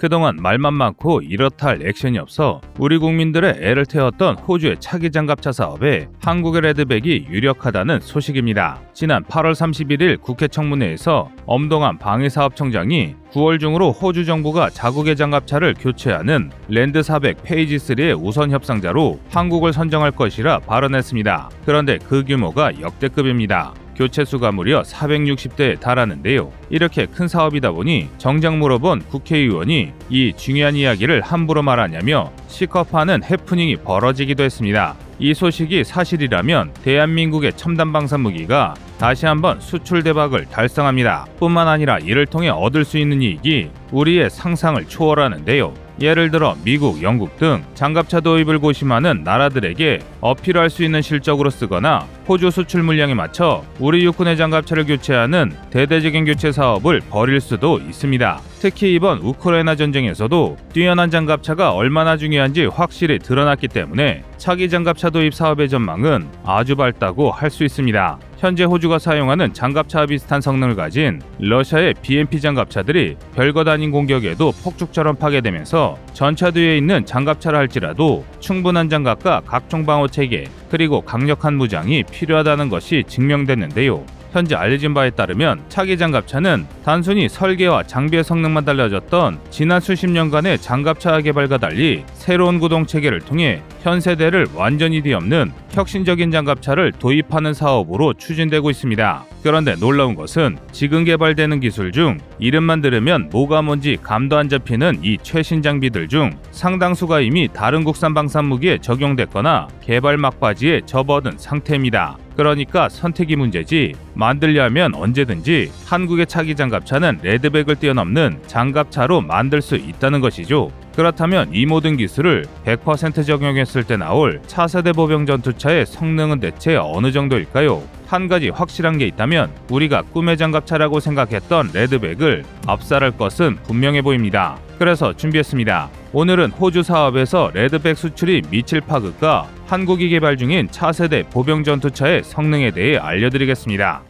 그동안 말만 많고 이렇다 할 액션이 없어 우리 국민들의 애를 태웠던 호주의 차기 장갑차 사업에 한국의 레드백이 유력하다는 소식입니다. 지난 8월 31일 국회 청문회에서 엄동한 방위사업청장이 9월 중으로 호주 정부가 자국의 장갑차를 교체하는 랜드 400 페이지 3의 우선 협상자로 한국을 선정할 것이라 발언했습니다. 그런데 그 규모가 역대급입니다. 교체 수가 무려 460대에 달하는데요. 이렇게 큰 사업이다 보니 정작 물어본 국회의원이 이 중요한 이야기를 함부로 말하냐며 시겁하는 해프닝이 벌어지기도 했습니다. 이 소식이 사실이라면 대한민국의 첨단 방산 무기가 다시 한번 수출 대박을 달성합니다. 뿐만 아니라 이를 통해 얻을 수 있는 이익이 우리의 상상을 초월하는데요. 예를 들어 미국, 영국 등 장갑차 도입을 고심하는 나라들에게 어필할 수 있는 실적으로 쓰거나 호주 수출 물량에 맞춰 우리 육군의 장갑차를 교체하는 대대적인 교체 사업을 벌일 수도 있습니다. 특히 이번 우크라이나 전쟁에서도 뛰어난 장갑차가 얼마나 중요한지 확실히 드러났기 때문에 차기 장갑차 도입 사업의 전망은 아주 밝다고 할 수 있습니다. 현재 호주가 사용하는 장갑차와 비슷한 성능을 가진 러시아의 BMP 장갑차들이 별것 아닌 공격에도 폭죽처럼 파괴되면서 전차 뒤에 있는 장갑차라 할지라도 충분한 장갑과 각종 방어 체계 그리고 강력한 무장이 필요하다는 것이 증명됐는데요. 현재 알려진 바에 따르면 차기 장갑차는 단순히 설계와 장비의 성능만 달라졌던 지난 수십 년간의 장갑차 개발과 달리 새로운 구동 체계를 통해 현 세대를 완전히 뒤엎는 혁신적인 장갑차를 도입하는 사업으로 추진되고 있습니다. 그런데 놀라운 것은 지금 개발되는 기술 중 이름만 들으면 뭐가 뭔지 감도 안 잡히는 이 최신 장비들 중 상당수가 이미 다른 국산 방산 무기에 적용됐거나 개발 막바지에 접어든 상태입니다. 그러니까 선택이 문제지 만들려면 언제든지 한국의 차기 장갑차는 레드백을 뛰어넘는 장갑차로 만들 수 있다는 것이죠. 그렇다면 이 모든 기술을 100% 적용했을 때 나올 차세대 보병 전투차의 성능은 대체 어느 정도일까요? 한 가지 확실한 게 있다면 우리가 꿈의 장갑차라고 생각했던 레드백을 압살할 것은 분명해 보입니다. 그래서 준비했습니다. 오늘은 호주 사업에서 레드백 수출이 미칠 파급과 한국이 개발 중인 차세대 보병 전투차의 성능에 대해 알려드리겠습니다.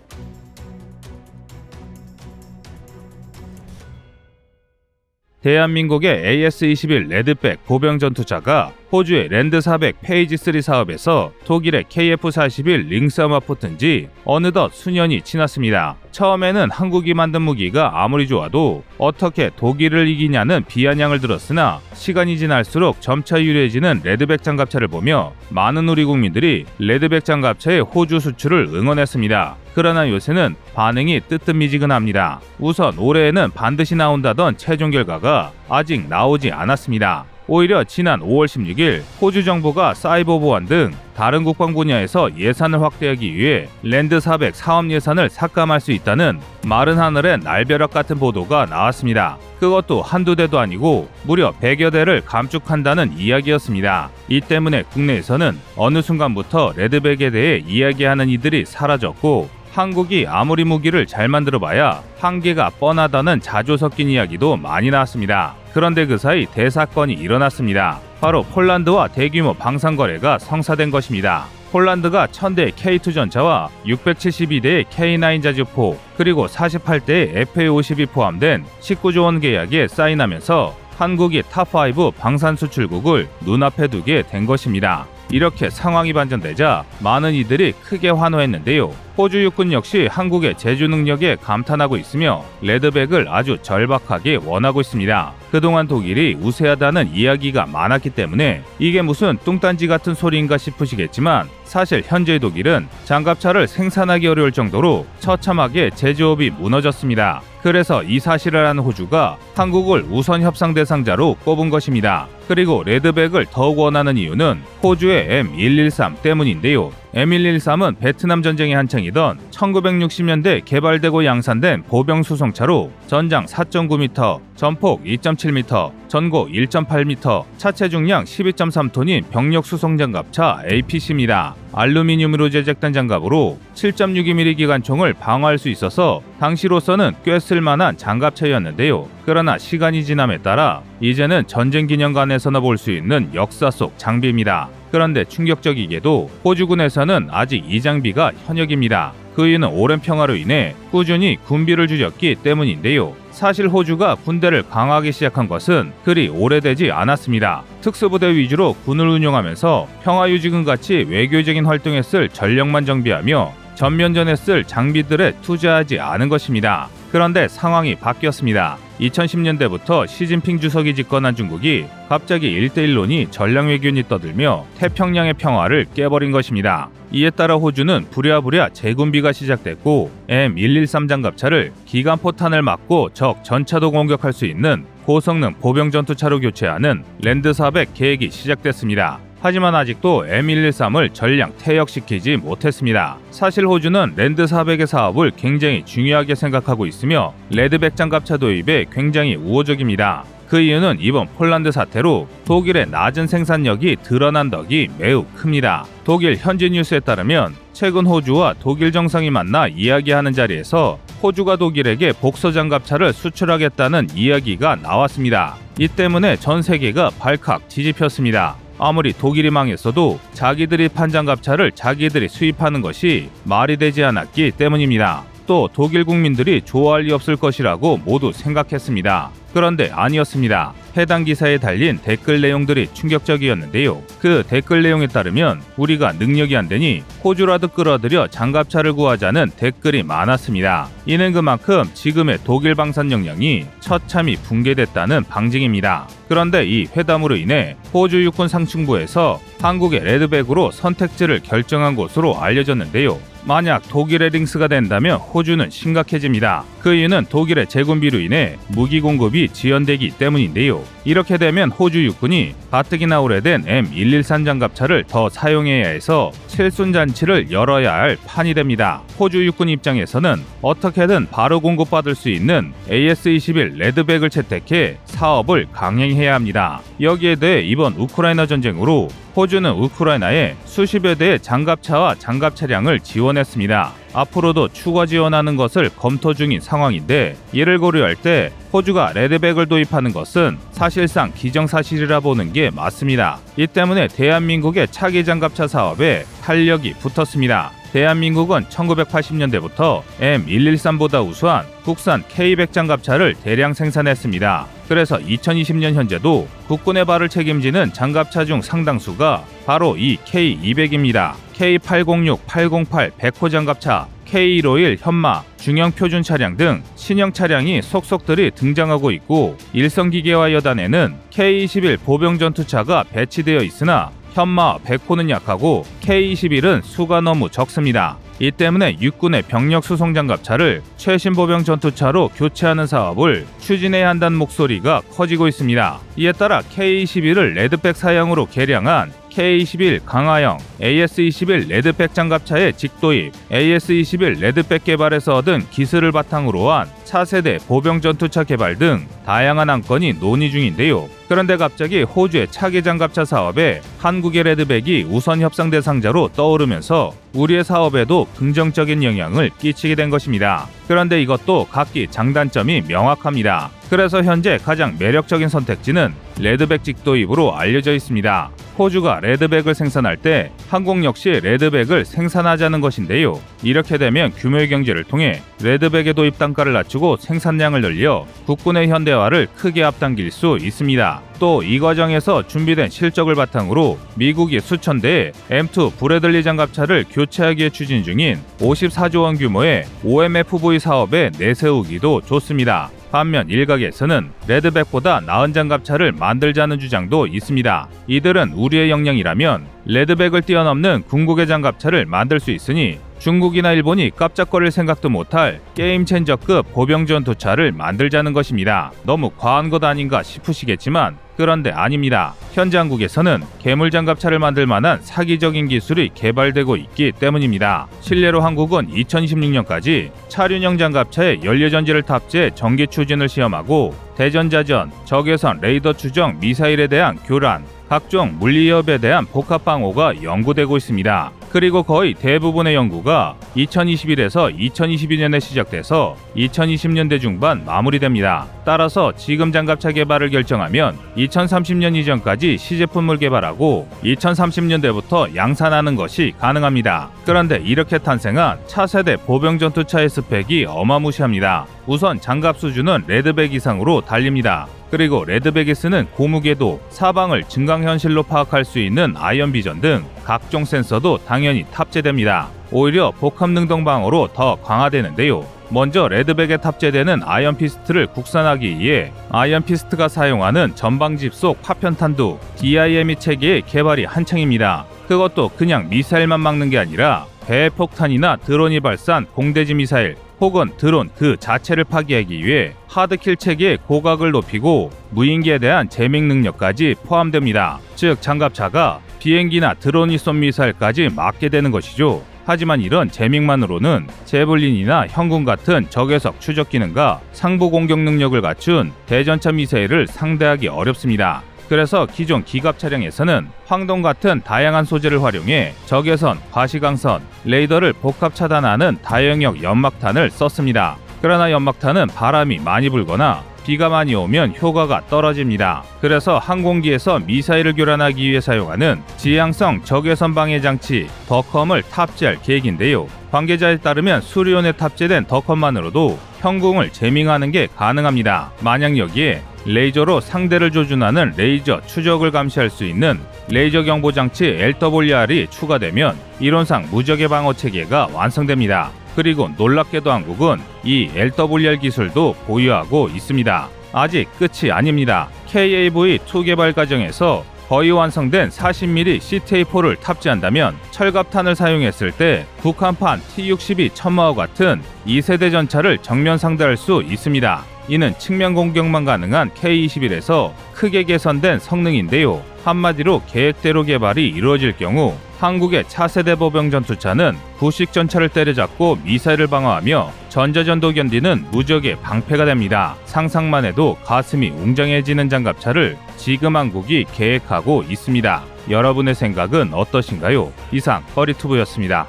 대한민국의 AS-21 레드백 보병 전투차가 호주의 랜드 400 페이지 3 사업에서 독일의 KF-41 링스함과 붙은 지 어느덧 수년이 지났습니다. 처음에는 한국이 만든 무기가 아무리 좋아도 어떻게 독일을 이기냐는 비아냥을 들었으나 시간이 지날수록 점차 유리해지는 레드백 장갑차를 보며 많은 우리 국민들이 레드백 장갑차의 호주 수출을 응원했습니다. 그러나 요새는 반응이 뜨뜻미지근합니다. 우선 올해에는 반드시 나온다던 최종 결과가 아직 나오지 않았습니다. 오히려 지난 5월 16일 호주 정부가 사이버 보안 등 다른 국방 분야에서 예산을 확대하기 위해 랜드 400 사업 예산을 삭감할 수 있다는 마른 하늘의 날벼락 같은 보도가 나왔습니다. 그것도 한두 대도 아니고 무려 100여 대를 감축한다는 이야기였습니다. 이 때문에 국내에서는 어느 순간부터 레드백에 대해 이야기하는 이들이 사라졌고 한국이 아무리 무기를 잘 만들어봐야 한계가 뻔하다는 자조 섞인 이야기도 많이 나왔습니다. 그런데 그 사이 대사건이 일어났습니다. 바로 폴란드와 대규모 방산 거래가 성사된 것입니다. 폴란드가 1000대의 K2 전차와 672대의 K9 자주포 그리고 48대의 FA-50이 포함된 19조 원 계약에 사인하면서 한국이 탑5 방산 수출국을 눈앞에 두게 된 것입니다. 이렇게 상황이 반전되자 많은 이들이 크게 환호했는데요. 호주 육군 역시 한국의 제주 능력에 감탄하고 있으며 레드백을 아주 절박하게 원하고 있습니다. 그동안 독일이 우세하다는 이야기가 많았기 때문에 이게 무슨 뚱딴지 같은 소리인가 싶으시겠지만 사실 현재의 독일은 장갑차를 생산하기 어려울 정도로 처참하게 제조업이 무너졌습니다. 그래서 이 사실을 아는 호주가 한국을 우선 협상 대상자로 꼽은 것입니다. 그리고 레드백을 더욱 원하는 이유는 호주의 M113 때문인데요. M113은 베트남 전쟁이 한창이던 1960년대 개발되고 양산된 보병 수송차로 전장 4.9m, 전폭 2.7m, 전고 1.8m, 차체 중량 12.3톤인 병력 수송 장갑차 APC입니다. 알루미늄으로 제작된 장갑으로 7.62mm 기관총을 방어할 수 있어서 당시로서는 꽤 쓸만한 장갑차였는데요. 그러나 시간이 지남에 따라 이제는 전쟁 기념관에서나 볼 수 있는 역사 속 장비입니다. 그런데 충격적이게도 호주군에서는 아직 이 장비가 현역입니다. 그 이유는 오랜 평화로 인해 꾸준히 군비를 줄였기 때문인데요. 사실 호주가 군대를 강화하기 시작한 것은 그리 오래되지 않았습니다. 특수부대 위주로 군을 운용하면서 평화유지군 같이 외교적인 활동에 쓸 전력만 정비하며 전면전에 쓸 장비들에 투자하지 않은 것입니다. 그런데 상황이 바뀌었습니다. 2010년대부터 시진핑 주석이 집권한 중국이 갑자기 1대1론이 전략 외교니 떠들며 태평양의 평화를 깨버린 것입니다. 이에 따라 호주는 부랴부랴 재군비가 시작됐고 M113 장갑차를 기관포탄을 맞고 적 전차도 공격할 수 있는 고성능 보병 전투차로 교체하는 랜드 400 계획이 시작됐습니다. 하지만 아직도 M113을 전량 퇴역시키지 못했습니다. 사실 호주는 랜드 400의 사업을 굉장히 중요하게 생각하고 있으며 레드백 장갑차 도입에 굉장히 우호적입니다. 그 이유는 이번 폴란드 사태로 독일의 낮은 생산력이 드러난 덕이 매우 큽니다. 독일 현지 뉴스에 따르면 최근 호주와 독일 정상이 만나 이야기하는 자리에서 호주가 독일에게 복서 장갑차를 수출하겠다는 이야기가 나왔습니다. 이 때문에 전 세계가 발칵 뒤집혔습니다. 아무리 독일이 망했어도 자기들이 판 장갑차를 자기들이 수입하는 것이 말이 되지 않았기 때문입니다. 또 독일 국민들이 좋아할 리 없을 것이라고 모두 생각했습니다. 그런데 아니었습니다. 해당 기사에 달린 댓글 내용들이 충격적이었는데요. 그 댓글 내용에 따르면 우리가 능력이 안 되니 호주라도 끌어들여 장갑차를 구하자는 댓글이 많았습니다. 이는 그만큼 지금의 독일 방산 역량이 처참히 붕괴됐다는 방증입니다. 그런데 이 회담으로 인해 호주 육군 상층부에서 한국의 레드백으로 선택지를 결정한 것으로 알려졌는데요. 만약 독일의 링스가 된다면 호주는 심각해집니다. 그 이유는 독일의 재군비로 인해 무기 공급이 지연되기 때문인데요. 이렇게 되면 호주 육군이 가뜩이나 오래된 M113 장갑차를 더 사용해야 해서 칠순 잔치를 열어야 할 판이 됩니다. 호주 육군 입장에서는 어떻게든 바로 공급받을 수 있는 AS-21 레드백을 채택해 사업을 강행해야 합니다. 여기에 대해 이번 우크라이나 전쟁으로 호주는 우크라이나에 수십여 대의 장갑차와 장갑 차량을 지원했습니다. 앞으로도 추가 지원하는 것을 검토 중인 상황인데 이를 고려할 때 호주가 레드백을 도입하는 것은 사실상 기정사실이라 보는 게 맞습니다. 이 때문에 대한민국의 차기 장갑차 사업에 탄력이 붙었습니다. 대한민국은 1980년대부터 M113보다 우수한 국산 K100 장갑차를 대량 생산했습니다. 그래서 2020년 현재도 국군의 발을 책임지는 장갑차 중 상당수가 바로 이 K200입니다. K806, 808, 100호 장갑차, K151, 현마, 중형 표준 차량 등 신형 차량이 속속들이 등장하고 있고 일성기계화 여단에는 K21 보병 전투차가 배치되어 있으나 현마 100호는 약하고 K21은 수가 너무 적습니다. 이 때문에 육군의 병력 수송 장갑차를 최신 보병 전투차로 교체하는 사업을 추진해야 한다는 목소리가 커지고 있습니다. 이에 따라 K21을 레드백 사양으로 개량한 K21 강화형, AS-21 레드백 장갑차의 직도입, AS-21 레드백 개발에서 얻은 기술을 바탕으로 한 차세대 보병 전투차 개발 등 다양한 안건이 논의 중인데요. 그런데 갑자기 호주의 차기 장갑차 사업에 한국의 레드백이 우선 협상 대상자로 떠오르면서 우리의 사업에도 긍정적인 영향을 끼치게 된 것입니다. 그런데 이것도 각기 장단점이 명확합니다. 그래서 현재 가장 매력적인 선택지는 레드백 직도입으로 알려져 있습니다. 호주가 레드백을 생산할 때 한국 역시 레드백을 생산하자는 것인데요. 이렇게 되면 규모의 경제를 통해 레드백의 도입 단가를 낮추고 생산량을 늘려 국군의 현대화를 크게 앞당길 수 있습니다. 또 이 과정에서 준비된 실적을 바탕으로 미국이 수천 대의 M2 브래들리 장갑차를 교체하기에 추진 중인 54조 원 규모의 OMFV 사업에 내세우기도 좋습니다. 반면 일각에서는 레드백보다 나은 장갑차를 만들자는 주장도 있습니다. 이들은 우리의 역량이라면 레드백을 뛰어넘는 궁극의 장갑차를 만들 수 있으니 중국이나 일본이 깜짝거릴 생각도 못할 게임 체인저급 보병 전투차를 만들자는 것입니다. 너무 과한 것 아닌가 싶으시겠지만 그런데 아닙니다. 현재 한국에서는 괴물 장갑차를 만들 만한 사기적인 기술이 개발되고 있기 때문입니다. 실례로 한국은 2026년까지 차륜형 장갑차에 연료전지를 탑재해 전기 추진을 시험하고 대전자전, 적외선 레이더 추정 미사일에 대한 교란, 각종 물리협에 대한 복합방어가 연구되고 있습니다. 그리고 거의 대부분의 연구가 2021에서 2022년에 시작돼서 2020년대 중반 마무리됩니다. 따라서 지금 장갑차 개발을 결정하면 2030년 이전까지 시제품을 개발하고 2030년대부터 양산하는 것이 가능합니다. 그런데 이렇게 탄생한 차세대 보병전투차의 스펙이 어마무시합니다. 우선 장갑 수준은 레드백 이상으로 달립니다. 그리고 레드백이 쓰는 고무궤도, 사방을 증강현실로 파악할 수 있는 아이언비전 등 각종 센서도 당연히 탑재됩니다. 오히려 복합능동 방어로 더 강화되는데요. 먼저 레드백에 탑재되는 아이언피스트를 국산하기 위해 아이언피스트가 사용하는 전방집 속 파편탄두 DIME 체계의 개발이 한창입니다. 그것도 그냥 미사일만 막는 게 아니라 배 폭탄이나 드론이 발사한 공대지 미사일 혹은 드론 그 자체를 파괴하기 위해 하드킬 체계의 고각을 높이고 무인기에 대한 제밍 능력까지 포함됩니다. 즉 장갑차가 비행기나 드론이 쏜 미사일까지 막게 되는 것이죠. 하지만 이런 제밍만으로는 제블린이나 현군 같은 적외석 추적 기능과 상부 공격 능력을 갖춘 대전차 미사일을 상대하기 어렵습니다. 그래서 기존 기갑 차량에서는 황동 같은 다양한 소재를 활용해 적외선, 과시광선, 레이더를 복합 차단하는 다영역 연막탄을 썼습니다. 그러나 연막탄은 바람이 많이 불거나 비가 많이 오면 효과가 떨어집니다. 그래서 항공기에서 미사일을 교란하기 위해 사용하는 지향성 적외선 방해 장치 더컴을 탑재할 계획인데요. 관계자에 따르면 수리온에 탑재된 더컴만으로도 현궁을 제밍하는 게 가능합니다. 만약 여기에 레이저로 상대를 조준하는 레이저 추적을 감시할 수 있는 레이저 경보 장치 LWR이 추가되면 이론상 무적외 방어 체계가 완성됩니다. 그리고 놀랍게도 한국은 이 LWR 기술도 보유하고 있습니다. 아직 끝이 아닙니다. KAV2 개발 과정에서 거의 완성된 40mm CTA4를 탑재한다면 철갑탄을 사용했을 때 북한판 T-62 천마호 같은 2세대 전차를 정면 상대할 수 있습니다. 이는 측면 공격만 가능한 K-21에서 크게 개선된 성능인데요. 한마디로 계획대로 개발이 이루어질 경우 한국의 차세대 보병 전투차는 구식 전차를 때려잡고 미사일을 방어하며 전자전도 견디는 무적의 방패가 됩니다. 상상만 해도 가슴이 웅장해지는 장갑차를 지금 한국이 계획하고 있습니다. 여러분의 생각은 어떠신가요? 이상 꺼리투브였습니다.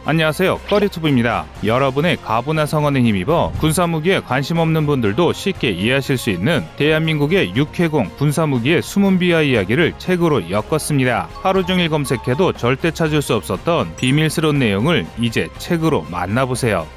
안녕하세요, 꺼리투브입니다. 여러분의 가부나 성원에 힘입어 군사무기에 관심 없는 분들도 쉽게 이해하실 수 있는 대한민국의 육해공 군사무기의 숨은 비하 이야기를 책으로 엮었습니다. 하루 종일 검색해도 절대 찾을 수 없었던 비밀스러운 내용을 이제 책으로 만나보세요.